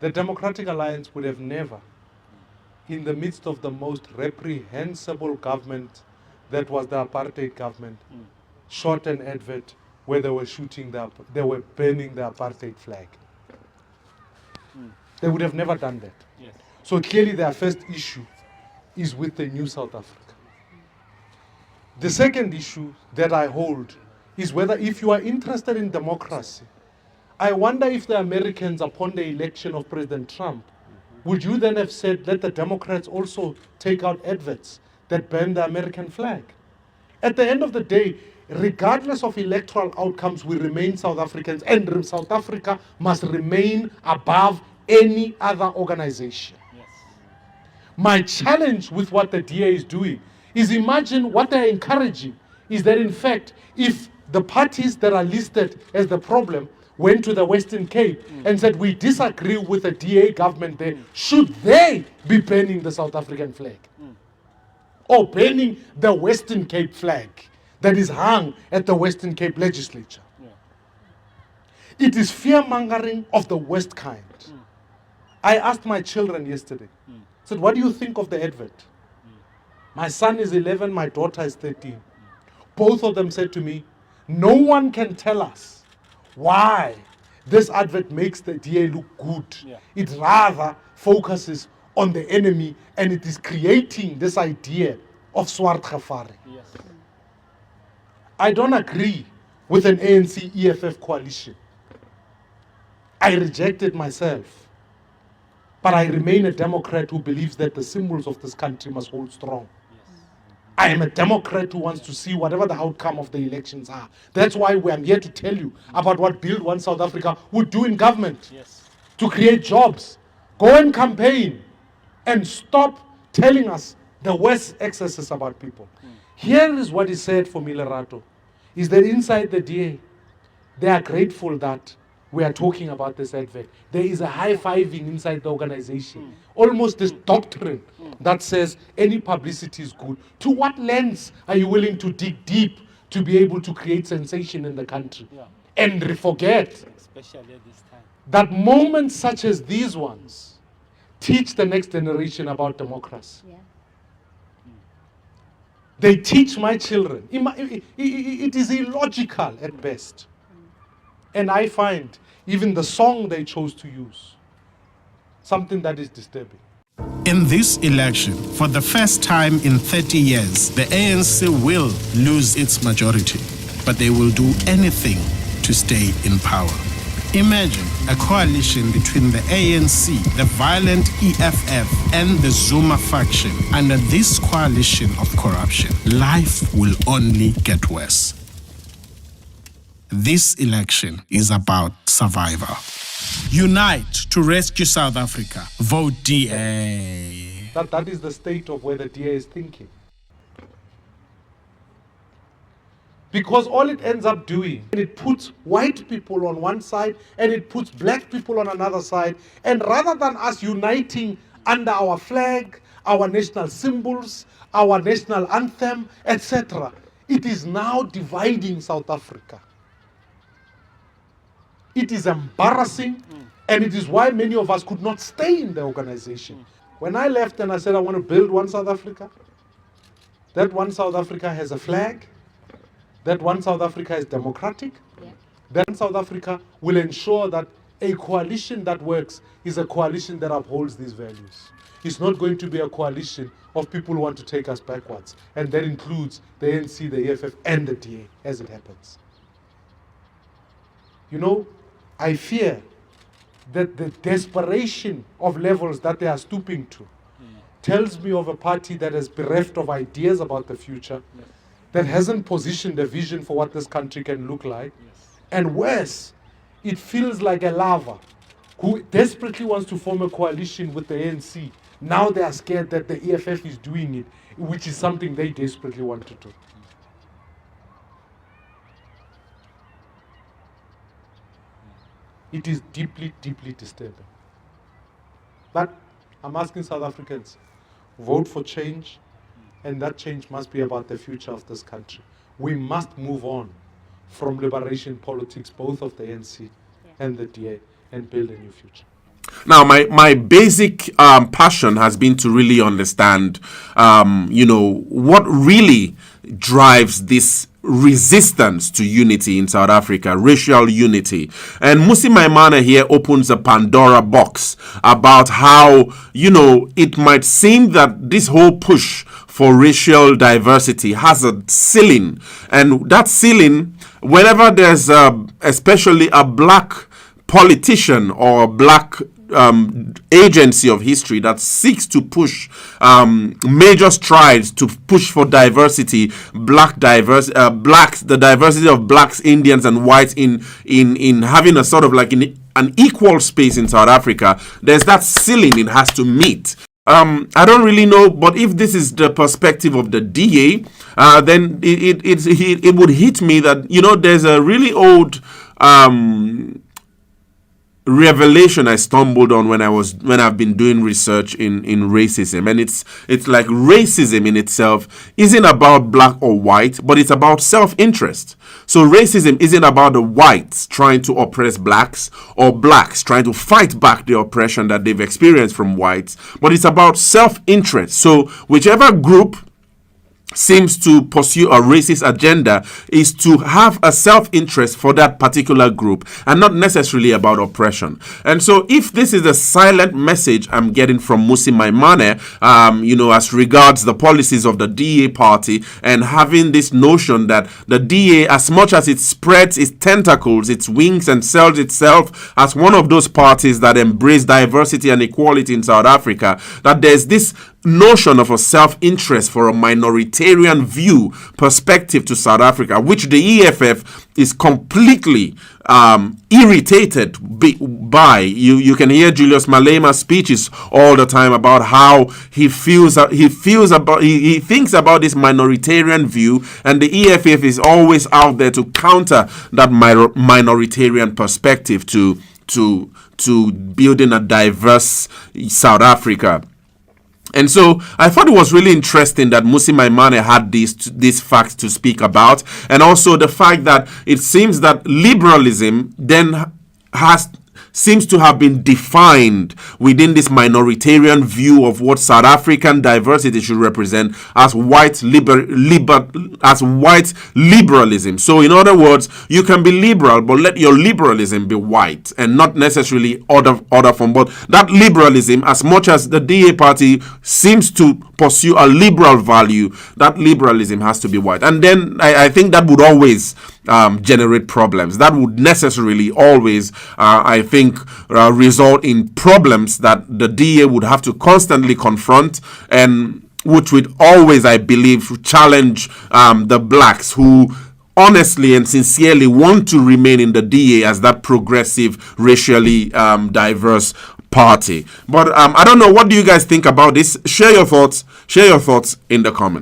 The Democratic Alliance would have never, in the midst of the most reprehensible government that was the apartheid government, shot an advert where they were they were burning the apartheid flag. They would have never done that. Yes. So clearly their first issue is with the new South Africa. The second issue that I hold is whether if you are interested in democracy, I wonder if the Americans, upon the election of President Trump, would you then have said, let the Democrats also take out adverts that burn the American flag? At the end of the day, regardless of electoral outcomes, we remain South Africans, and South Africa must remain above any other organization. Yes. My challenge with what the DA is doing is, imagine what they're encouraging is that, in fact, if the parties that are listed as the problem went to the Western Cape and said, we disagree with the DA government there, should they be banning the South African flag? Or banning the Western Cape flag that is hung at the Western Cape legislature? Yeah. It is fear-mongering of the worst kind. I asked my children yesterday, I said, what do you think of the advert? My son is 11, my daughter is 13. Both of them said to me, no one can tell us why this advert makes the DA look good. Yeah. It rather focuses on the enemy, and it is creating this idea of swart gevaar. Yes. I don't agree with an ANC-EFF coalition. I reject it myself. But I remain a Democrat who believes that the symbols of this country must hold strong. I am a Democrat who wants to see whatever the outcome of the elections are. That's why I'm here to tell you about what Build One South Africa would do in government. Yes. To create jobs. Go and campaign and stop telling us the worst excesses about people. Here is what is said for Milerato, is that inside the DA, they are grateful that we are talking about this advert. There is a high-fiving inside the organization. Almost this doctrine that says any publicity is good. To what lens are you willing to dig deep to be able to create sensation in the country? Yeah. And forget Especially at this time. that moments such as these ones teach the next generation about democracy. Yeah. They teach my children. It is illogical at best. And I find even the song they chose to use something that is disturbing. In this election, for the first time in 30 years, the ANC will lose its majority, but they will do anything to stay in power. Imagine a coalition between the ANC, the violent EFF, and the Zuma faction. Under this coalition of corruption, life will only get worse. This election is about survival. Unite to rescue South Africa. Vote DA. That is the state of where the DA is thinking. Because all it ends up doing, it puts white people on one side and it puts black people on another side. And rather than us uniting under our flag, our national symbols, our national anthem, etc., it is now dividing South Africa. It is embarrassing, and it is why many of us could not stay in the organization. When I left and I said I want to build one South Africa, that one South Africa has a flag, that one South Africa is democratic, then South Africa will ensure that a coalition that works is a coalition that upholds these values. It's not going to be a coalition of people who want to take us backwards, and that includes the ANC, the EFF, and the DA, as it happens. You know, I fear that the desperation of levels that they are stooping to tells me of a party that is bereft of ideas about the future, that hasn't positioned a vision for what this country can look like, and worse, it feels like a lover who desperately wants to form a coalition with the ANC. Now they are scared that the EFF is doing it, which is something they desperately want to do. It is deeply, deeply disturbing. But I'm asking South Africans, vote for change, and that change must be about the future of this country. We must move on from liberation politics, both of the ANC and the DA, and build a new future. Now, my basic passion has been to really understand, what really drives this resistance to unity in South Africa, racial unity. And Mmusi Maimane here opens a Pandora box about how, it might seem that this whole push for racial diversity has a ceiling. And that ceiling, whenever there's especially a black politician or a black agency of history that seeks to push major strides to push for diversity, the diversity of blacks, Indians, and whites in having a sort of like an equal space in South Africa, there's that ceiling it has to meet. I don't really know, but if this is the perspective of the DA, then it would hit me that there's a really old revelation I stumbled on when I've been doing research in racism, and it's like racism in itself isn't about black or white, but it's about self-interest. So racism isn't about the whites trying to oppress blacks or blacks trying to fight back the oppression that they've experienced from whites, but it's about self-interest. So whichever group seems to pursue a racist agenda is to have a self-interest for that particular group and not necessarily about oppression. And so if this is a silent message I'm getting from Mmusi Maimane, as regards the policies of the DA party, and having this notion that the DA, as much as it spreads its tentacles, its wings, and sells itself as one of those parties that embrace diversity and equality in South Africa, that there's this notion of a self-interest for a minoritarian view perspective to South Africa, which the EFF is completely irritated by. You can hear Julius Malema's speeches all the time about how he thinks about this minoritarian view, and the EFF is always out there to counter that minoritarian perspective to building a diverse South Africa. And so I thought it was really interesting that Mmusi Maimane had these facts to speak about, and also the fact that it seems that liberalism then seems to have been defined within this minoritarian view of what South African diversity should represent as white liberalism. So in other words, you can be liberal, but let your liberalism be white and not necessarily other form. But that liberalism, as much as the DA party seems to pursue a liberal value, that liberalism has to be white. And then I think that would always generate problems. That would necessarily always, I think, result in problems that the DA would have to constantly confront, and which would always, I believe, challenge the blacks who honestly and sincerely want to remain in the DA as that progressive, racially diverse party. But I don't know, what do you guys think about this? Share your thoughts in the comments.